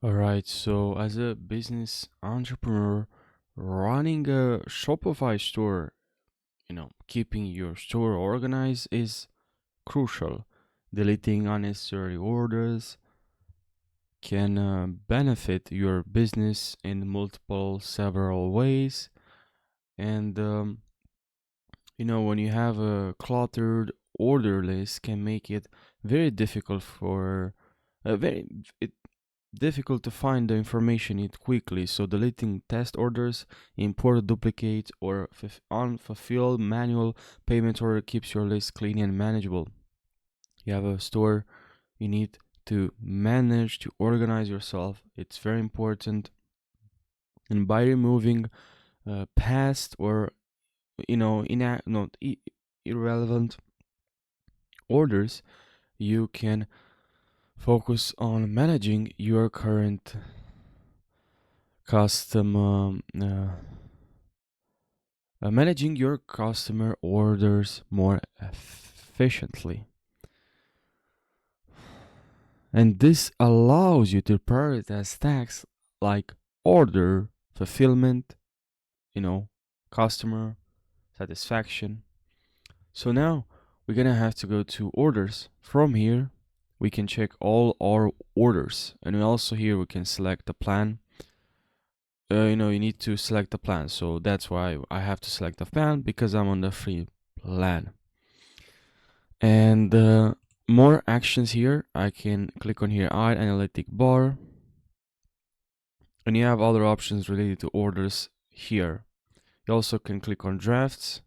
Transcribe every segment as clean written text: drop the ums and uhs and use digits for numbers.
All right, so as a business entrepreneur, running a Shopify store, keeping your store organized is crucial. Deleting unnecessary orders can benefit your business in multiple several ways. And when you have a cluttered order list can make it very difficult for very it difficult to find the information it quickly. So deleting test orders, import duplicates, or unfulfilled manual payment order keeps your list clean and manageable. You have a store, you need to manage to organize yourself. It's very important. And by removing past or not irrelevant orders, you can focus on managing your current custom managing your customer orders more efficiently. And this allows you to prioritize tasks like order fulfillment, you know, customer satisfaction. So now we're gonna have to go to orders. From here, we can check all our orders, and we also here we can select the plan. You need to select the plan, so that's why I have to select the plan because I'm on the free plan. And more actions here, I can click on here, add analytic bar, and you have other options related to orders here. You also can click on drafts.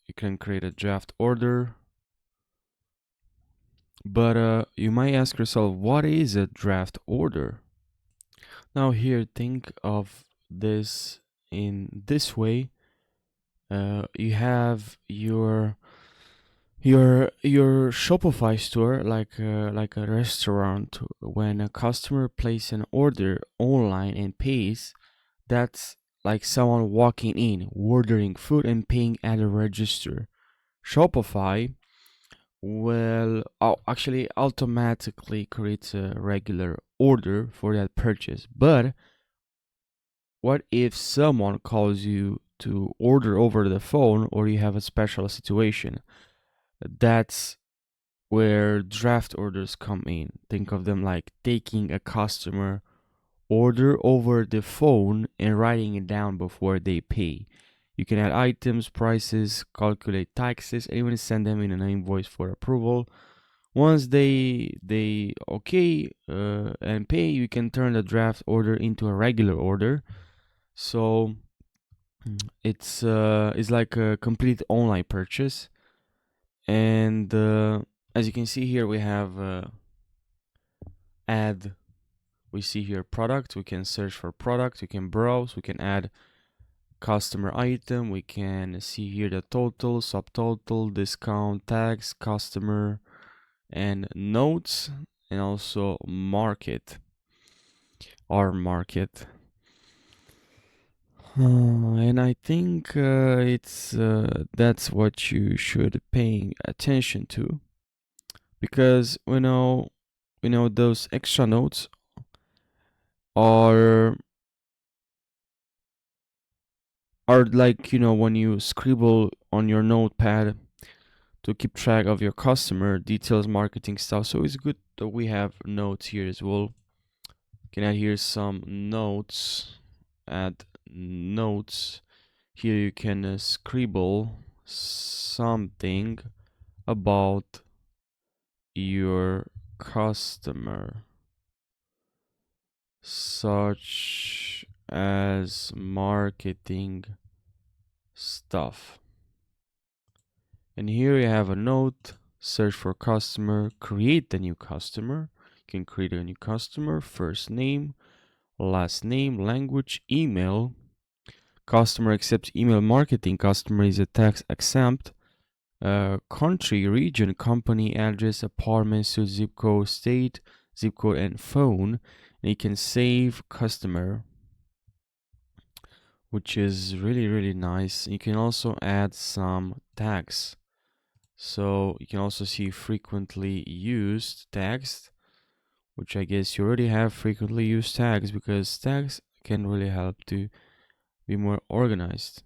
You can create a draft order. But you might ask yourself, what is a draft order? Now here, think of this in this way. You have your Shopify store like a restaurant. When a customer places an order online and pays, that's like someone walking in, ordering food and paying at a register. Shopify will actually automatically creates a regular order for that purchase. But what if someone calls you to order over the phone or you have a special situation? That's where draft orders come in. Think of them like taking a customer order over the phone and writing it down before they pay. You can add items, prices, calculate taxes, and even send them in an invoice for approval. Once they okay and pay, you can turn the draft order into a regular order. So it's like a complete online purchase. And as you can see here, we have add. We see here product. We can search for product. We can browse. We can add customer item. We can see here the total, subtotal, discount, tax, customer, and notes, and also market, our market. And I think it's that's what you should paying attention to, because we know those extra notes are like when you scribble on your notepad to keep track of your customer details, marketing stuff. So it's good that we have notes here as well. Can add here some notes. Add notes. Here you can scribble something about your customer, such as marketing stuff. And here you have a note, search for customer, create a new customer. You can create a new customer, first name, last name, language, email. Customer accepts email marketing. Customer is a tax exempt. Country, region, company, address, apartment, suite, zip code, state, zip code, and phone. And you can save customer, which is really, really nice. You can also add some tags. So you can also see frequently used text, which I guess you already have frequently used tags, because tags can really help to be more organized.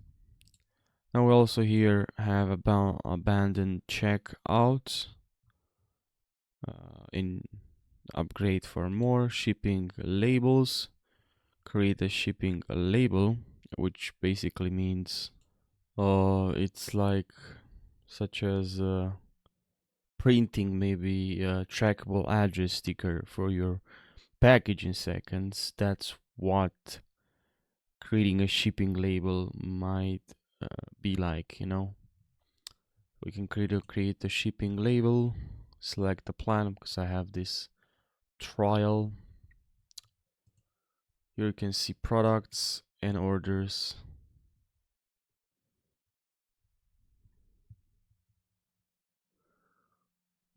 Now we also here have abandoned checkout, in upgrade for more shipping labels. Create a shipping label, which basically means it's like such as printing maybe a trackable address sticker for your package in seconds. That's what creating a shipping label might be like, you know. We can create a shipping label, select the plan because I have this trial. Here you can see products and orders.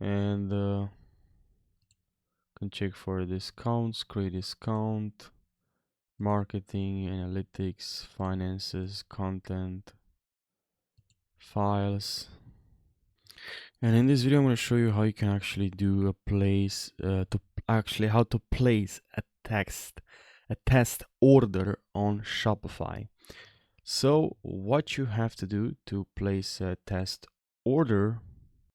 And can check for discounts, create discount, marketing, analytics, finances, content, files. And in this video, I'm going to show you how you can actually do a place how to place a test order on Shopify. So what you have to do to place a test order